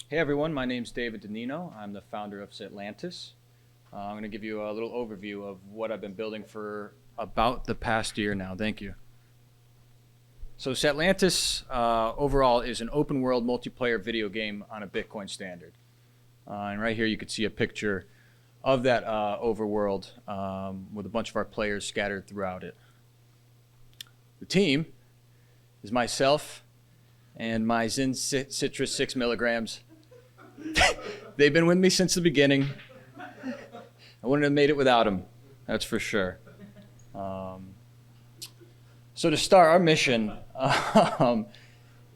Hey everyone, my name's DiNeno. I'm the founder of Satlantis. I'm going to give you a little overview of what I've been building for about the past year now. Thank you. So Satlantis overall is an open world multiplayer video game on a Bitcoin standard. And right here you can see a picture of that overworld with a bunch of our players scattered throughout it. The team is myself and my Zin Citrus 6 milligrams. They've been with me since the beginning. I wouldn't have made it without them, that's for sure. So to start, our mission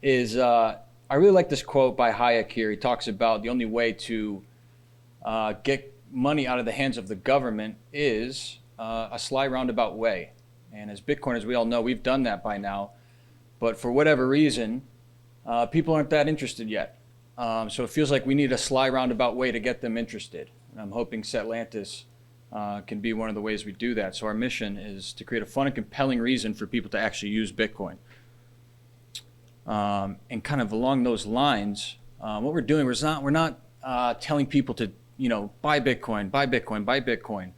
is, I really like this quote by Hayek here. He talks about the only way to get money out of the hands of the government is a sly roundabout way. And as Bitcoiners, we all know we've done that by now. But for whatever reason, people aren't that interested yet. So it feels like we need a sly roundabout way to get them interested. And I'm hoping Satlantis can be one of the ways we do that. So our mission is to create a fun and compelling reason for people to actually use Bitcoin. And kind of along those lines, what we're doing is we're not telling people to buy Bitcoin, buy Bitcoin, buy Bitcoin.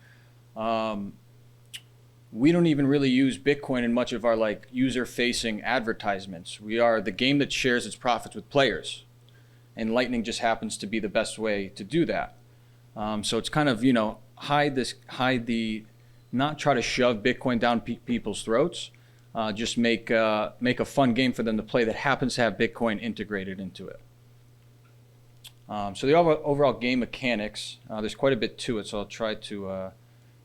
We don't even really use Bitcoin in much of our user-facing advertisements. We are the game that shares its profits with players. And Lightning just happens to be the best way to do that. So it's kind of, not try to shove Bitcoin down people's throats. Just make a fun game for them to play that happens to have Bitcoin integrated into it. So the overall game mechanics, there's quite a bit to it, so I'll try to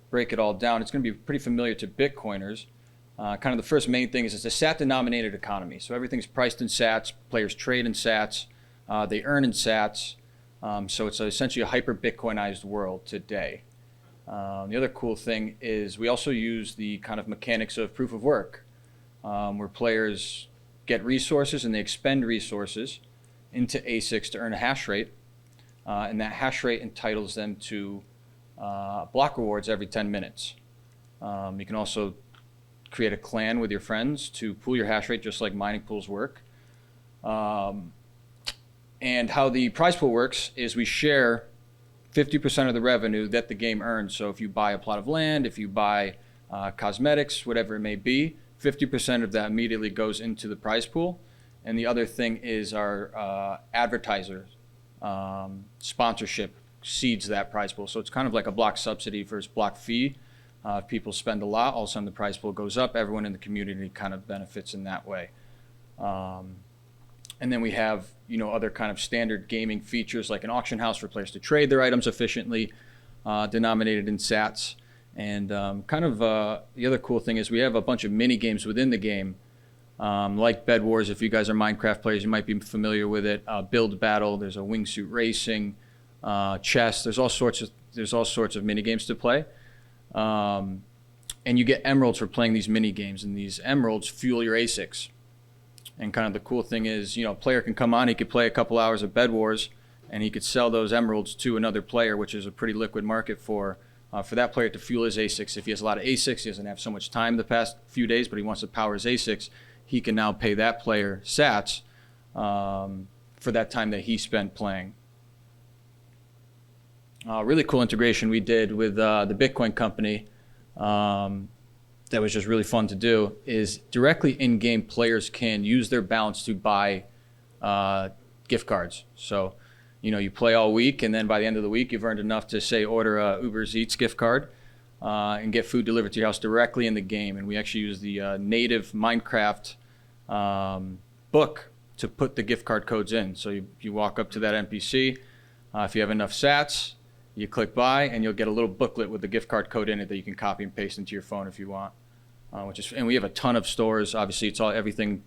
break it all down. It's going to be pretty familiar to Bitcoiners. Kind of the first main thing is it's a sat-denominated economy. So everything's priced in sats, players trade in sats. They earn in sats, so it's essentially a hyper-Bitcoinized world today. The other cool thing is we also use the kind of mechanics of proof of work, where players get resources and they expend resources into ASICs to earn a hash rate, and that hash rate entitles them to block rewards every 10 minutes. You can also create a clan with your friends to pool your hash rate just like mining pools work. And how the prize pool works is we share 50% of the revenue that the game earns. So if you buy a plot of land, if you buy cosmetics, whatever it may be, 50% of that immediately goes into the prize pool. And the other thing is our advertiser sponsorship seeds that prize pool. So it's kind of like a block subsidy versus block fee. If people spend a lot, all of a sudden the prize pool goes up. Everyone in the community kind of benefits in that way. And then we have, other kind of standard gaming features like an auction house for players to trade their items efficiently, denominated in sats. And the other cool thing is we have a bunch of mini games within the game, like Bed Wars. If you guys are Minecraft players, you might be familiar with it. Build Battle. There's a wingsuit racing, chess. There's all sorts of mini games to play. And you get emeralds for playing these mini games, and these emeralds fuel your ASICs. And kind of the cool thing is, a player can come on, he could play a couple hours of Bed Wars, and he could sell those emeralds to another player, which is a pretty liquid market for that player to fuel his ASICs. If he has a lot of ASICs, he doesn't have so much time the past few days, but he wants to power his ASICs, he can now pay that player sats for that time that he spent playing. Really cool integration we did with the Bitcoin company. That was just really fun to do is directly in-game players can use their balance to buy gift cards. So, you play all week, and then by the end of the week, you've earned enough to, say, order a Uber Eats gift card and get food delivered to your house directly in the game. And we actually use the native Minecraft book to put the gift card codes in. So you walk up to that NPC. If you have enough sats, you click buy, and you'll get a little booklet with the gift card code in it that you can copy and paste into your phone if you want. And we have a ton of stores. Obviously, it's everything,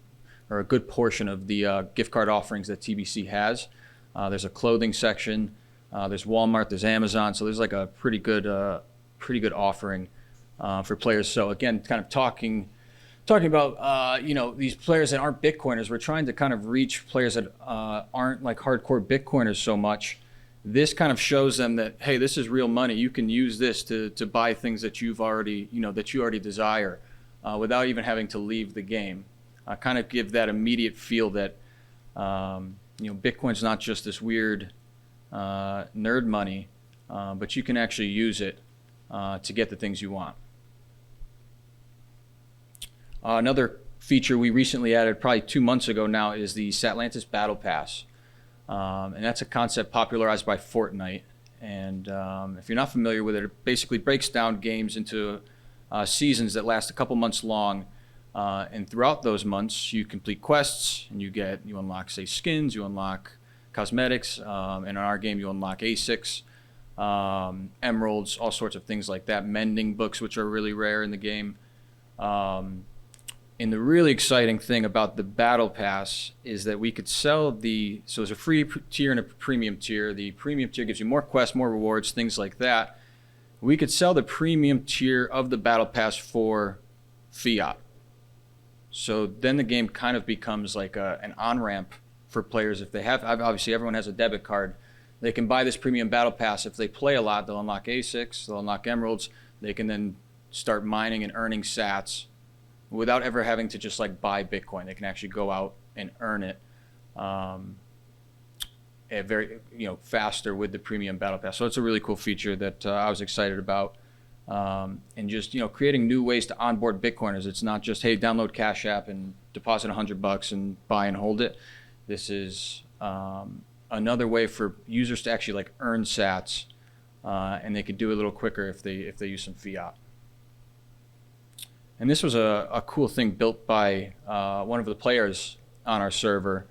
or a good portion of the gift card offerings that TBC has. There's a clothing section. There's Walmart. There's Amazon. So there's like a pretty good offering for players. So again, kind of talking about these players that aren't Bitcoiners. We're trying to kind of reach players that aren't like hardcore Bitcoiners so much. This kind of shows them that, hey, this is real money. You can use this to buy things that you already desire without even having to leave the game. Kind of give that immediate feel that Bitcoin's not just this weird nerd money, but you can actually use it to get the things you want. Another feature we recently added probably 2 months ago now is the Satlantis Battle Pass. And that's a concept popularized by Fortnite. And if you're not familiar with it, it basically breaks down games into seasons that last a couple months long. And throughout those months, you complete quests and you unlock, say, skins, you unlock cosmetics. And in our game, you unlock ASICs, emeralds, all sorts of things like that. Mending books, which are really rare in the game. And the really exciting thing about the Battle Pass is that we could sell so there's a free tier and a premium tier. The premium tier gives you more quests, more rewards, things like that. We could sell the premium tier of the Battle Pass for fiat. So then the game kind of becomes like an on-ramp for players. If they have, obviously everyone has a debit card. They can buy this premium Battle Pass. If they play a lot, they'll unlock ASICs, they'll unlock emeralds. They can then start mining and earning sats without ever having to just like buy Bitcoin. They can actually go out and earn it very faster with the premium Battle Pass. So it's a really cool feature that I was excited about. And just creating new ways to onboard Bitcoiners. It's not just, hey, download Cash App and deposit $100 and buy and hold it. This is another way for users to actually like earn sats, and they could do it a little quicker if they use some fiat. And this was a cool thing built by one of the players on our server.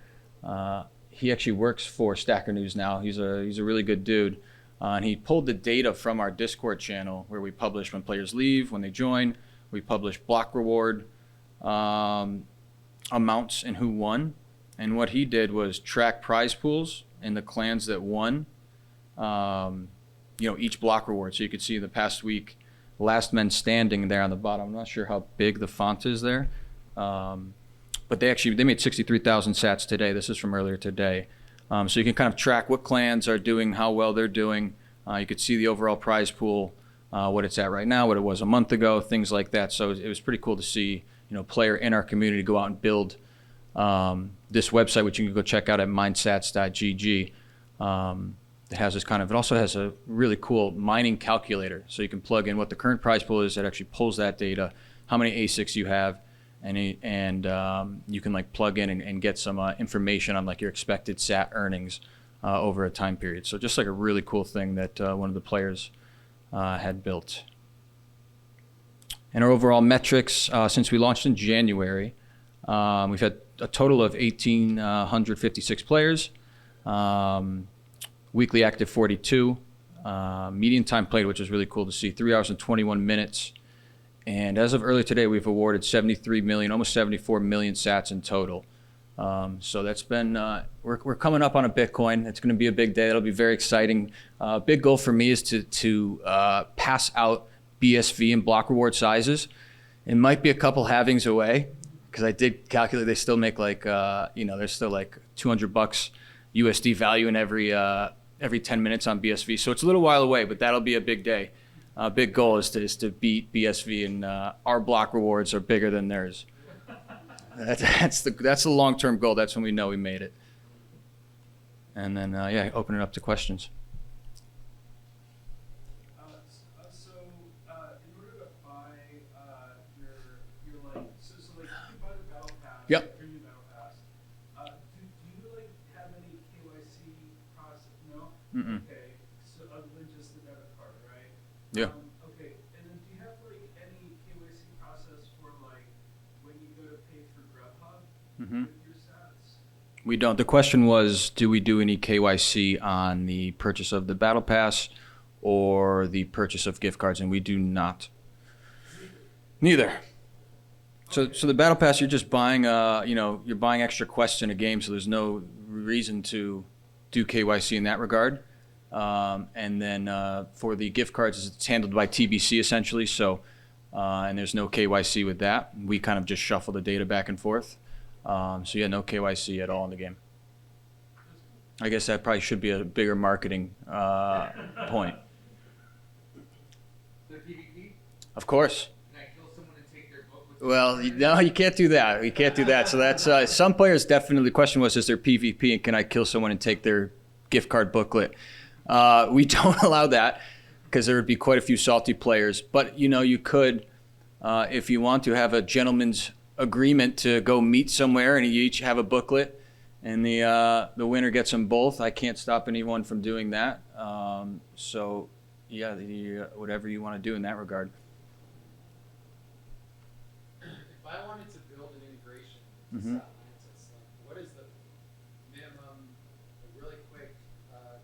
He actually works for Stacker News now. He's a really good dude. And he pulled the data from our Discord channel where we publish when players leave, when they join. We publish block reward amounts and who won. And what he did was track prize pools and the clans that won each block reward. So you could see the past week, last men standing there on the bottom. I'm not sure how big the font is there, but they made 63,000 sats today. This is from earlier today. So you can kind of track what clans are doing, how well they're doing. You could see the overall prize pool, what it's at right now, what it was a month ago, things like that. So it was pretty cool to see, player in our community go out and build this website, which you can go check out at mindsats.gg. It has this it also has a really cool mining calculator. So you can plug in what the current prize pool is. That actually pulls that data, how many ASICs you have, and you can like plug in and get some information on like your expected sat earnings over a time period. So just like a really cool thing that one of the players had built. And our overall metrics since we launched in January, we've had a total of 1,856 players. Weekly active 42, median time played, which is really cool to see, 3 hours and 21 minutes. And as of earlier today, we've awarded 73 million, almost 74 million sats in total. So that's been, we're coming up on a Bitcoin. It's going to be a big day. That'll be very exciting. Big goal for me is to pass out BSV and block reward sizes. It might be a couple halvings away, because I did calculate they still make like, there's still like $200 USD value in every 10 minutes on BSV. So it's a little while away, but that'll be a big day. Big goal is to beat BSV, and our block rewards are bigger than theirs. That's the long-term goal. That's when we know we made it. And then, open it up to questions. In order to buy your like, so like you buy the Battle Pass, Yep. the premium Battle Pass, do you like have any KYC process? No? Mm-mm. Okay, so other than just the debit card, right? Yeah. Okay, and then do you have like any KYC process for like when you go to pay for Grubhub with your sats? We don't. The question was, do we do any KYC on the purchase of the Battle Pass or the purchase of gift cards? And we do not. Neither. So the Battle Pass, you're just buying, you're buying extra quests in a game, so there's no reason to do KYC in that regard. And then for the gift cards, it's handled by TBC essentially. So, and there's no KYC with that. We kind of just shuffle the data back and forth. No KYC at all in the game. I guess that probably should be a bigger marketing point. The PvP? Of course. Can I kill someone and take their book with Well, no, you can't do that. You can't do that. So that's some players definitely. The question was, is there PvP and can I kill someone and take their gift card booklet? We don't allow that because there would be quite a few salty players. But you could, if you want to, have a gentleman's agreement to go meet somewhere and you each have a booklet, and the winner gets them both. I can't stop anyone from doing that. So yeah, whatever you want to do in that regard. If I wanted to build an integration to Mhm. Satlantis, what is the minimum, really quick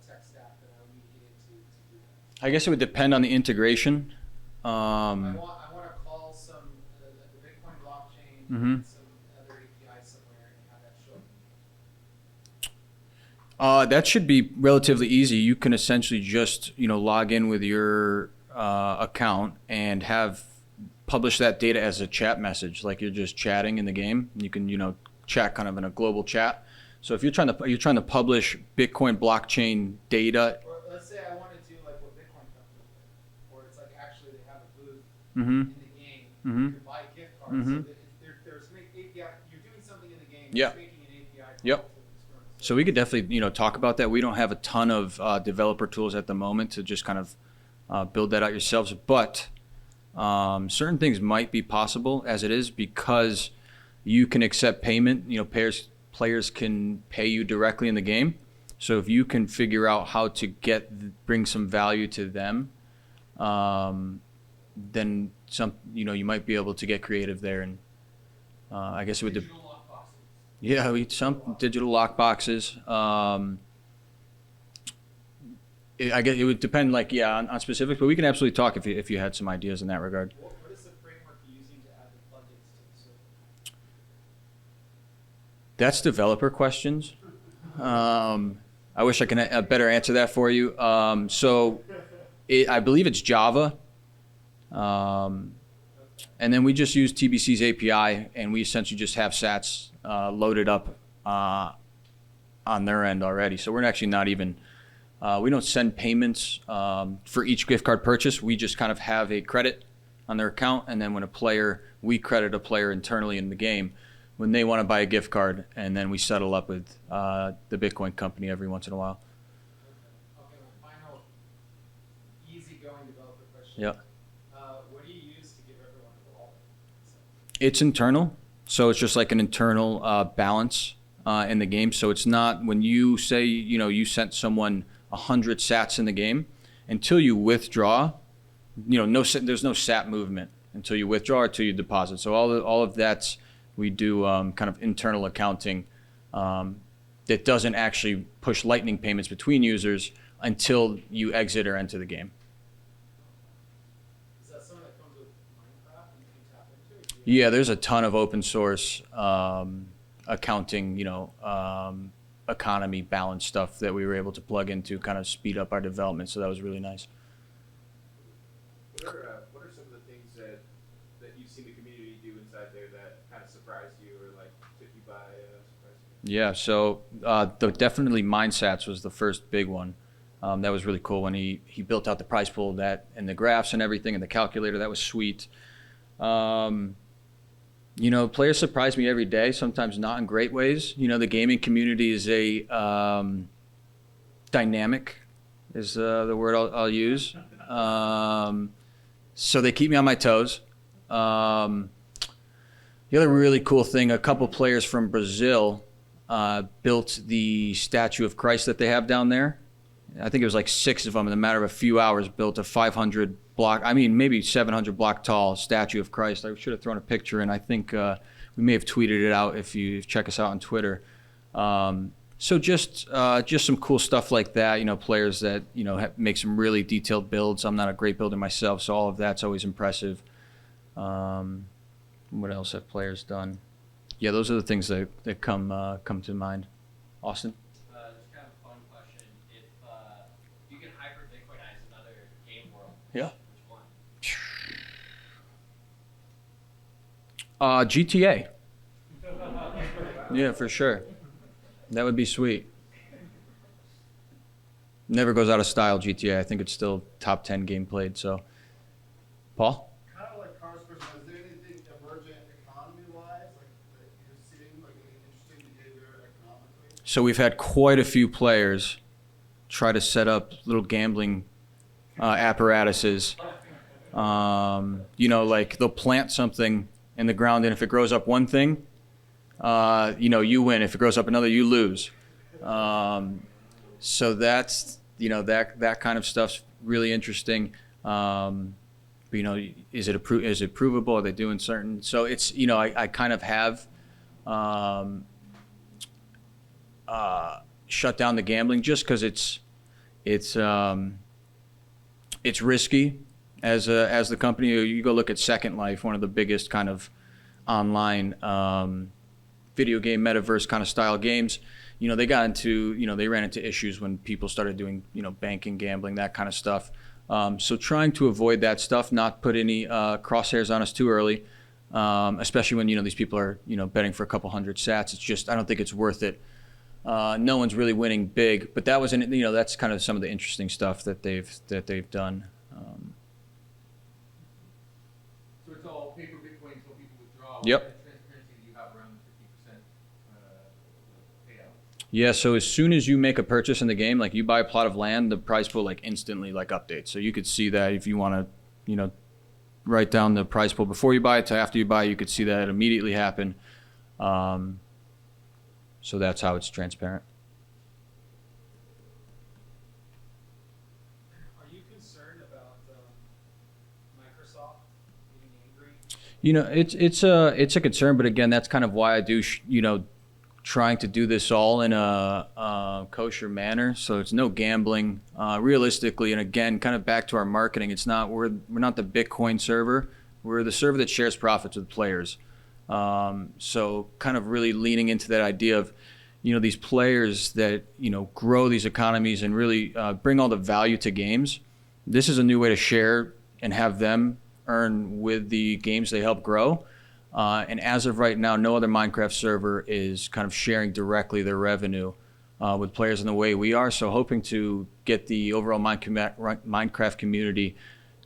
tech stack that I would need to get into to do that? I guess it would depend on the integration. I want to call some the Bitcoin blockchain Mhm. and some other API somewhere and have that show up. That should be relatively easy. You can essentially just log in with your account and publish that data as a chat message, like you're just chatting in the game. You can chat kind of in a global chat. So if you're trying to publish Bitcoin blockchain data. Or let's say I want to do like what Bitcoin company did, where it's like actually they have a booth Mm-hmm. in the game. Mhm. You can buy gift cards. Mhm. So that there's an API. You're doing something in the game. Yeah. It's making an API. call Yep. to external So we could definitely talk about that. We don't have a ton of developer tools at the moment to just kind of build that out yourselves, but certain things might be possible as it is because you can accept payment. Players can pay you directly in the game. So if you can figure out how to bring some value to them, then you might be able to get creative there. And I guess it would. Digital lock boxes. Yeah, some digital lock boxes. I guess it would depend, on specifics, but we can absolutely talk if you had some ideas in that regard. What is the framework you're using to add the plugins to the server? That's developer questions. I wish I could better answer that for you. I believe it's Java. And then we just use TBC's API, and we essentially just have sats loaded up on their end already. So we're actually not even, we don't send payments for each gift card purchase. We just kind of have a credit on their account, and then when we credit a player internally in the game when they want to buy a gift card, and then we settle up with the Bitcoin company every once in a while. Okay, my final easygoing developer question. Yep. What do you use to give everyone a wallet? It's internal, so it's just like an internal balance in the game. So it's not when you say you sent someone 100 sats in the game, until you withdraw, there's no sat movement until you withdraw or until you deposit. So all of that's we do kind of internal accounting that doesn't actually push lightning payments between users until you exit or enter the game. Is that something that comes with Minecraft and you can tap into? Or do you Yeah, there's a ton of open source accounting, economy balance stuff that we were able to plug into, kind of speed up our development. So that was really nice. What are some of the things that you've seen the community do inside there that kind of surprised you or like took you by surprise? Yeah, so definitely Mindsats was the first big one. That was really cool when he built out the prize pool and the graphs and everything and the calculator. That was sweet. Players surprise me every day, sometimes not in great ways. The gaming community is dynamic, is the word I'll use. So they keep me on my toes. The other really cool thing, a couple players from Brazil built the statue of Christ that they have down there. I think it was like 6 of them in a matter of a few hours, built a 500 block, maybe 700 block tall statue of Christ. I should have thrown a picture in. I think we may have tweeted it out if you check us out on Twitter. So just some cool stuff like that, players that, make some really detailed builds. I'm not a great builder myself, so all of that's always impressive. What else have players done? Yeah, those are the things that come to mind. Austin? Just kind of a fun question. If you could hyper Bitcoinize another game world, Yeah. which one? GTA. Yeah, for sure. That would be sweet. Never goes out of style, GTA. I think it's still top 10 game played. So, Paul? Kind of like Car's question, is there anything emergent So we've had quite a few players try to set up little gambling apparatuses. You know, like they'll plant something in the ground, and if it grows up one thing, you know, you win. If it grows up another, you lose. So that's, you know, that kind of stuff's really interesting. But, you know, is it provable? Are they doing certain? So it's, you know, I kind of have shut down the gambling just because it's risky. As the company, you go look at Second Life, one of the biggest kind of online video game metaverse kind of style games. You know, they ran into issues when people started doing, you know, banking, gambling, that kind of stuff. So trying to avoid that stuff, not put any crosshairs on us too early, especially when, you know, these people are, you know, betting for a couple hundred sats. It's just, I don't think it's worth it. No one's really winning big, but that was, you know, that's kind of some of the interesting stuff that they've done. So it's all paper Bitcoin until people withdraw. Yep. What kind of transparency do you have around the 50% payout? Yeah, so as soon as you make a purchase in the game, like you buy a plot of land, the price pool like instantly like updates. So you could see that if you want to, you know, write down the price pool before you buy it to after you buy it, you could see that immediately happen. So that's how it's transparent. Are you concerned about Microsoft getting angry? You know, it's a concern, but again, that's kind of why I do, you know, trying to do this all in a kosher manner. So it's no gambling, realistically. And again, kind of back to our marketing, it's not, we're not the Bitcoin server. We're the server that shares profits with players. So kind of really leaning into that idea of, you know, these players that, you know, grow these economies and really bring all the value to games. This is a new way to share and have them earn with the games they help grow. And as of right now, no other Minecraft server is kind of sharing directly their revenue with players in the way we are. So hoping to get the overall Minecraft community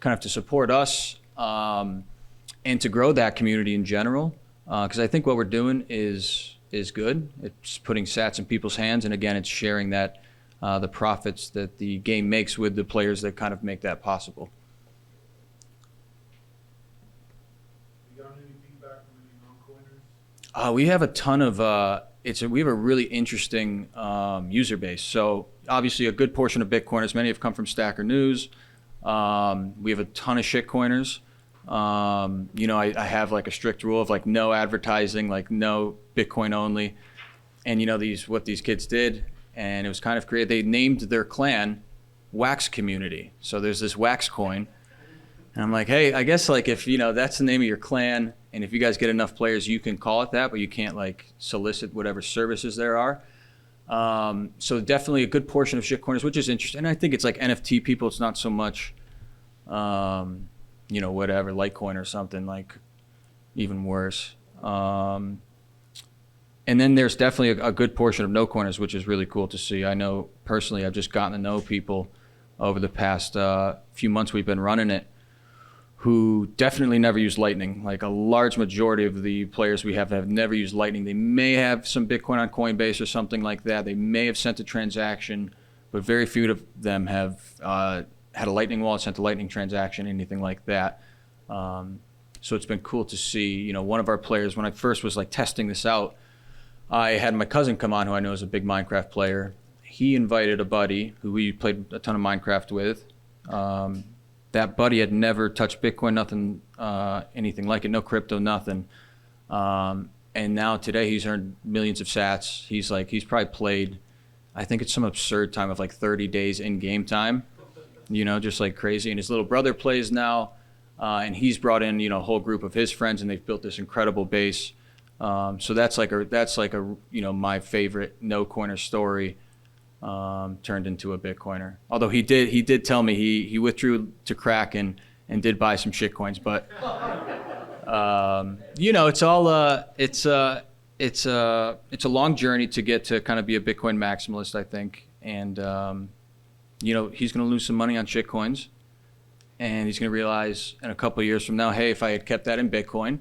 kind of to support us and to grow that community in general. Because I think what we're doing is good. It's putting sats in people's hands. And again, it's sharing that the profits that the game makes with the players that kind of make that possible. We have a ton of, we have a really interesting user base. So obviously a good portion of Bitcoiners, many have come from Stacker News. We have a ton of shitcoiners. You know, I have like a strict rule of like no advertising, like no Bitcoin only. And you know, what these kids did, and it was kind of creative. They named their clan Wax Community. So there's this Wax coin. And I'm like, hey, I guess like if, you know, that's the name of your clan, and if you guys get enough players, you can call it that, but you can't like solicit whatever services there are. So definitely a good portion of shitcoiners, which is interesting. And I think it's like NFT people. It's not so much, you know, whatever, Litecoin or something, like even worse. And then there's definitely a good portion of no-coiners, which is really cool to see. I know personally, I've just gotten to know people over the past few months we've been running it, who definitely never use Lightning. Like a large majority of the players we have never used Lightning. They may have some Bitcoin on Coinbase or something like that. They may have sent a transaction, but very few of them have had a Lightning wallet, sent a Lightning transaction, anything like that. So it's been cool to see, you know, one of our players, when I first was like testing this out, I had my cousin come on, who I know is a big Minecraft player. He invited a buddy who we played a ton of Minecraft with. That buddy had never touched Bitcoin, nothing, anything like it, no crypto, nothing. And now today he's earned millions of sats. He's probably played, I think it's some absurd time of like 30 days in game time, you know, just like crazy. And his little brother plays now, and he's brought in, you know, a whole group of his friends, and they've built this incredible base. So that's like a, you know, my favorite no-coiner story. Turned into a Bitcoiner. Although he did tell me he withdrew to Kraken and did buy some shitcoins, but you know, it's all it's a long journey to get to kind of be a Bitcoin maximalist, I think. And you know, he's going to lose some money on shitcoins, and he's going to realize in a couple of years from now, hey, if I had kept that in Bitcoin,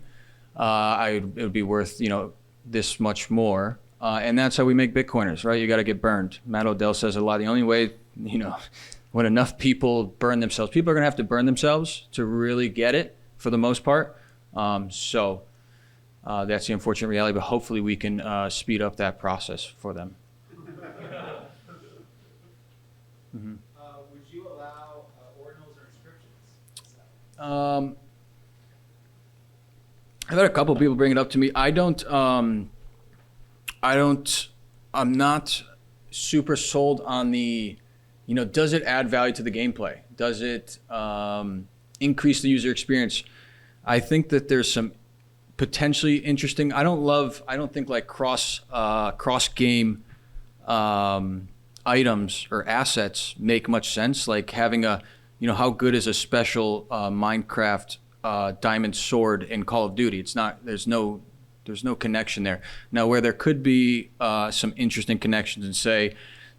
it would be worth, you know, this much more. And that's how we make Bitcoiners, right? You got to get burned. Matt Odell says a lot. The only way, when enough people burn themselves, people are going to have to burn themselves to really get it for the most part. So that's the unfortunate reality, but hopefully we can speed up that process for them. Would you allow ordinals or inscriptions? I've had a couple people bring it up to me. I'm not super sold on the, does it add value to the gameplay? Does it increase the user experience? I think that there's some potentially interesting, I don't think like cross game items or assets make much sense. Like having how good is a special Minecraft diamond sword in Call of Duty? It's not, there's no connection there. Now, where there could be some interesting connections, and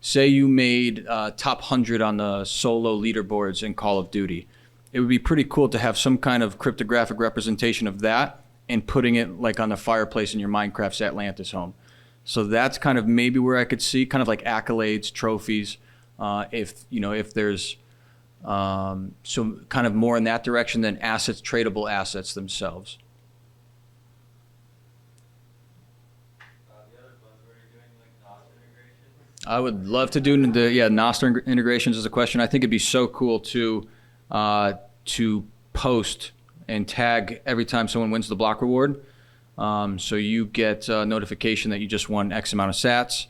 say you made top 100 on the solo leaderboards in Call of Duty, it would be pretty cool to have some kind of cryptographic representation of that and putting it like on the fireplace in your Minecraft Satlantis home. So that's kind of maybe where I could see kind of like accolades, trophies, if there's some kind of more in that direction than assets, tradable assets themselves. The other buzzword you're doing, like NOS integration. I would love to do NOS integrations is a question. I think it'd be so cool to post and tag every time someone wins the block reward. So you get a notification that you just won X amount of sats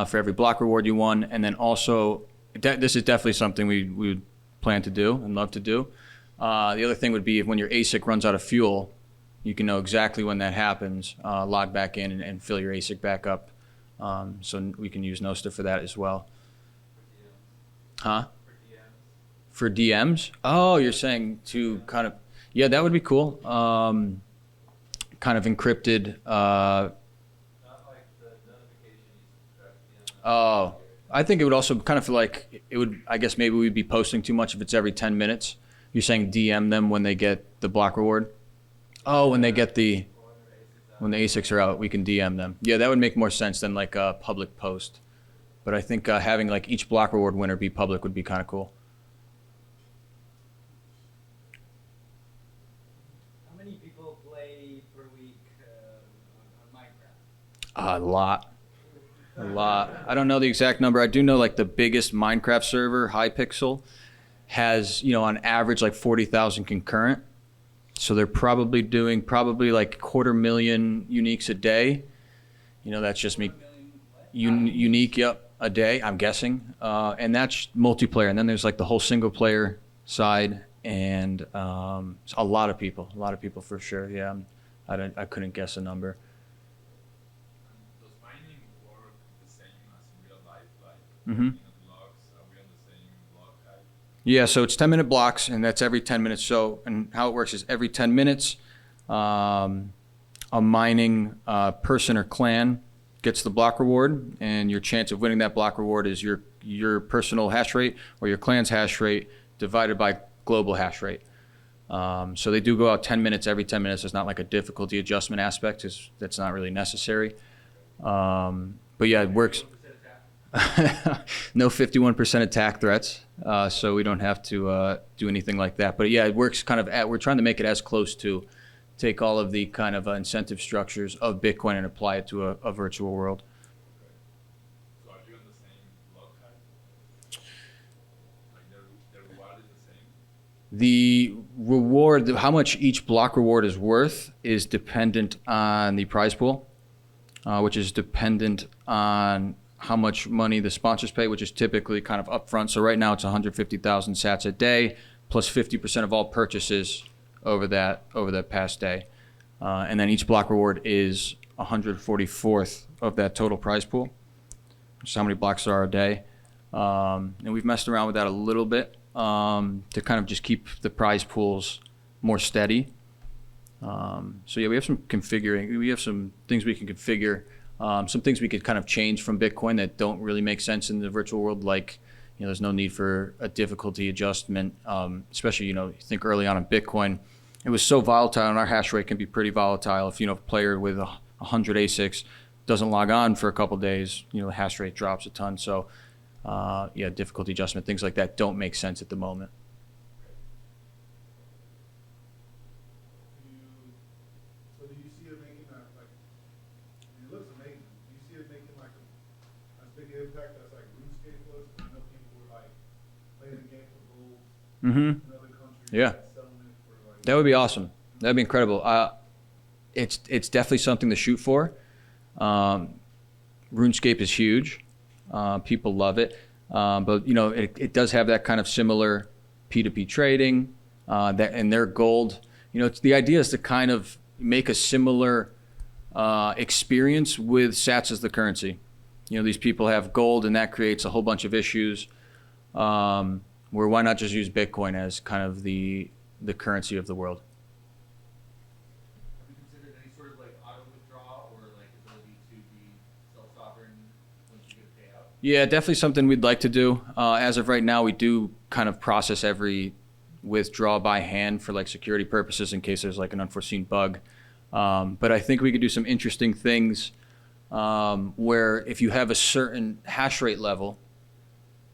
for every block reward you won. And then also, this is definitely something we would plan to do and love to do. The other thing would be if when your ASIC runs out of fuel, you can know exactly when that happens, log back in and fill your ASIC back up. So we can use Nostr for that as well. Huh? For DMs? Oh, you're saying to kind of, yeah, that would be cool. Kind of encrypted. Not like the notification you subtract, Oh, I think it would also kind of feel like it would, I guess maybe we'd be posting too much if it's every 10 minutes. You're saying DM them when they get the block reward? Oh, when they get when the ASICs are out, we can DM them. Yeah, that would make more sense than like a public post. But I think having like each block reward winner be public would be kind of cool. How many people play per week on Minecraft? A lot. I don't know the exact number. I do know like the biggest Minecraft server, Hypixel, has, on average like 40,000 concurrent. So they're probably doing like 250,000 uniques a day. That's just me. Unique, yep, a day, I'm guessing. And that's multiplayer. And then there's like the whole single player side and a lot of people for sure. Yeah, I couldn't guess a number. Does mining work the same as in real life? Like Mm-hmm. blocks, are we on the same block height? Yeah, so it's 10-minute blocks, and that's every 10 minutes. So, and how it works is every 10 minutes, a mining person or clan gets the block reward, and your chance of winning that block reward is your personal hash rate or your clan's hash rate divided by global hash rate. So they do go out 10 minutes every 10 minutes. It's not like a difficulty adjustment aspect. That's not really necessary. But yeah, it works. No 51% attack threats, so we don't have to do anything like that. But yeah, it works kind of we're trying to make it as close to take all of the kind of incentive structures of Bitcoin and apply it to a virtual world. So are you on the same block height? Like the reward is the same? The reward, how much each block reward is worth, is dependent on the prize pool, which is dependent on how much money the sponsors pay, which is typically kind of upfront. So right now it's 150,000 sats a day, plus 50% of all purchases over that past day. And then each block reward is 144th of that total prize pool, which is how many blocks there are a day. And we've messed around with that a little bit to kind of just keep the prize pools more steady. So yeah, we have some configuring. We have some things we can configure. Some things we could kind of change from Bitcoin that don't really make sense in the virtual world, like, there's no need for a difficulty adjustment, especially, you think early on in Bitcoin, it was so volatile, and our hash rate can be pretty volatile. If, a player with 100 ASICs doesn't log on for a couple days, the hash rate drops a ton. So yeah, difficulty adjustment, things like that don't make sense at the moment. So do you see it making it looks amazing. Do you see it making like as big an impact as like RuneScape was? I know people were like playing the game for gold Mm-hmm. in other countries. Yeah. like, selling it for like. That would be awesome. That'd be incredible. It's definitely something to shoot for. RuneScape is huge. People love it. But it does have that kind of similar P2P trading. And their gold. The idea is to kind of make a similar experience with Sats as the currency. These people have gold, and that creates a whole bunch of issues. Where why not just use Bitcoin as kind of the currency of the world? Have you considered any sort of like auto withdrawal or like ability to be self-sovereign once you get a payout? Yeah, definitely something we'd like to do. As of right now, we do kind of process every withdraw by hand for like security purposes in case there's like an unforeseen bug. But I think we could do some interesting things where if you have a certain hash rate level,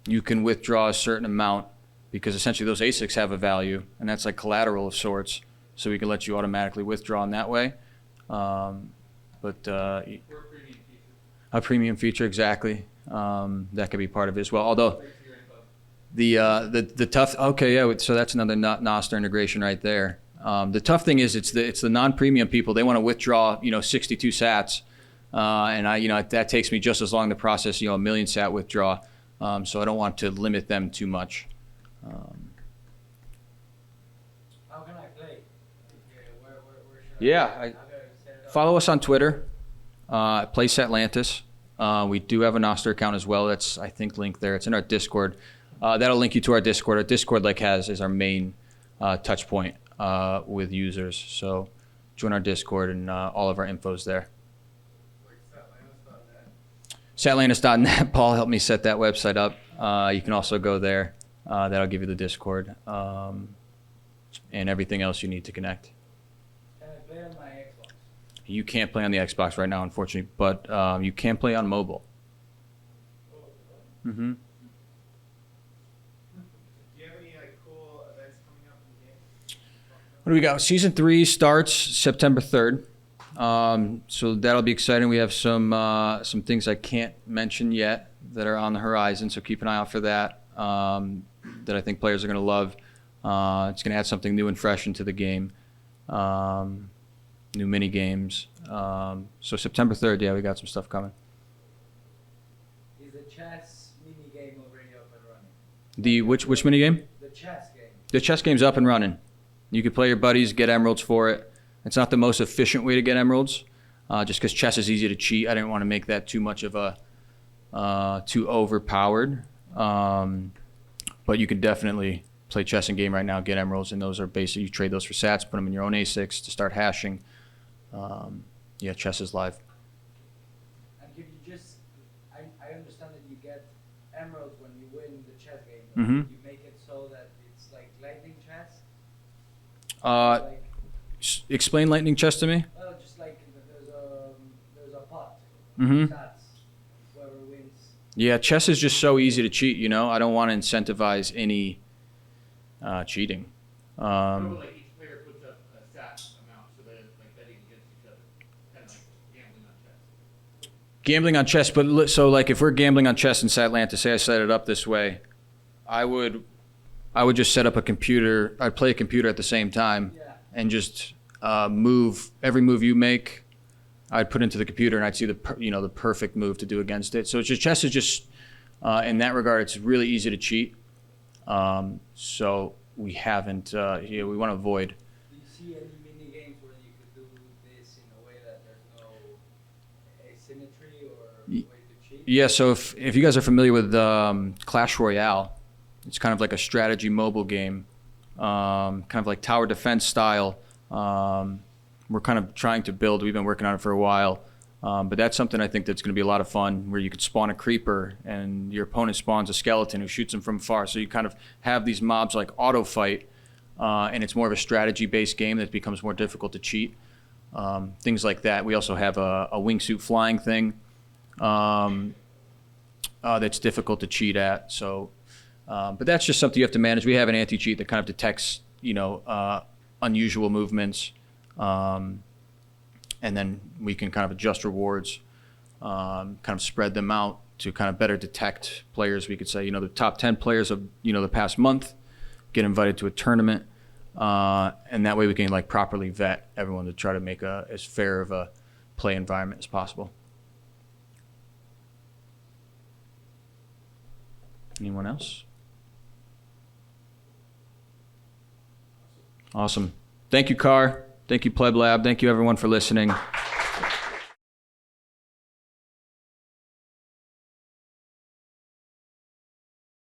you can withdraw a certain amount because essentially those ASICs have a value, and that's like collateral of sorts. So we can let you automatically withdraw in that way. Or a premium feature. A premium feature, exactly. That could be part of it as well. Although Right to your info. the tough, okay, yeah. So that's another Nostr integration right there. The tough thing is it's the non-premium people. They want to withdraw 62 Sats, and that takes me just as long to process a million Sat withdraw. So I don't want to limit them too much. How can I play? Where should Yeah, How do I set it up? Follow us on Twitter. Play Satlantis. We do have a Nostr account as well. That's I think linked there. It's in our Discord. That'll link you to our Discord. Our Discord is our main touch point with users. So join our Discord, and all of our info's there. Satlantis.net. Paul helped me set that website up. You can also go there. That'll give you the Discord and everything else you need to connect. Can I play on my Xbox? You can't play on the Xbox right now, unfortunately, but you can play on mobile. Mm-hmm. Do you have any like cool events coming up in the game? What do we got? Season 3 starts September 3rd. So that'll be exciting. We have some things I can't mention yet that are on the horizon, so keep an eye out for that. That I think players are going to love. It's going to add something new and fresh into the game. New mini games. So September 3rd, yeah, we got some stuff coming. Is the chess mini game already up and running? The which mini game? The chess game. The chess game's up and running. You can play your buddies, get emeralds for it. It's not the most efficient way to get emeralds, just because chess is easy to cheat. I didn't want to make that too much of a too overpowered. But you can definitely play chess in game right now, get emeralds, and those are basically you trade those for Sats, put them in your own ASICs to start hashing. Yeah, chess is live. And can you just, I understand that you get emeralds when you win the chess game, but Mhm. you make it so that it's like lightning chess? Uh, Explain lightning chess to me. Well, just like there's a pot. Mhm. Sats, whoever wins. Yeah, chess is just so easy to cheat. I don't want to incentivize any cheating. Probably like each player puts up a stat amount so that it's like betting against each other, kind of like gambling on chess. Gambling on chess, but so like if we're gambling on chess in Satlantis, say I set it up this way, I would just set up a computer. I'd play a computer at the same time, Yeah. and just move every move you make. I'd put into the computer, and I'd see the perfect move to do against it. So it's just chess is just in that regard, it's really easy to cheat. So we haven't. We want to avoid. Do you see any mini games where you could do this in a way that there's no asymmetry or way to cheat? Yeah, so if you guys are familiar with Clash Royale, it's kind of like a strategy mobile game, kind of like tower defense style. We're kind of trying to build. We've been working on it for a while, but that's something I think that's going to be a lot of fun, where you could spawn a creeper and your opponent spawns a skeleton who shoots them from far. So you kind of have these mobs like auto fight, and it's more of a strategy-based game that becomes more difficult to cheat. things like that. We also have a wingsuit flying thing that's difficult to cheat at. So, but that's just something you have to manage. We have an anti-cheat that kind of detects, unusual movements, and then we can kind of adjust rewards, kind of spread them out to kind of better detect players. We could say, the top 10 players of, the past month get invited to a tournament, and that way we can like properly vet everyone to try to make as fair of a play environment as possible. Anyone else? Awesome. Thank you, Carr. Thank you, Pleb Lab. Thank you, everyone, for listening.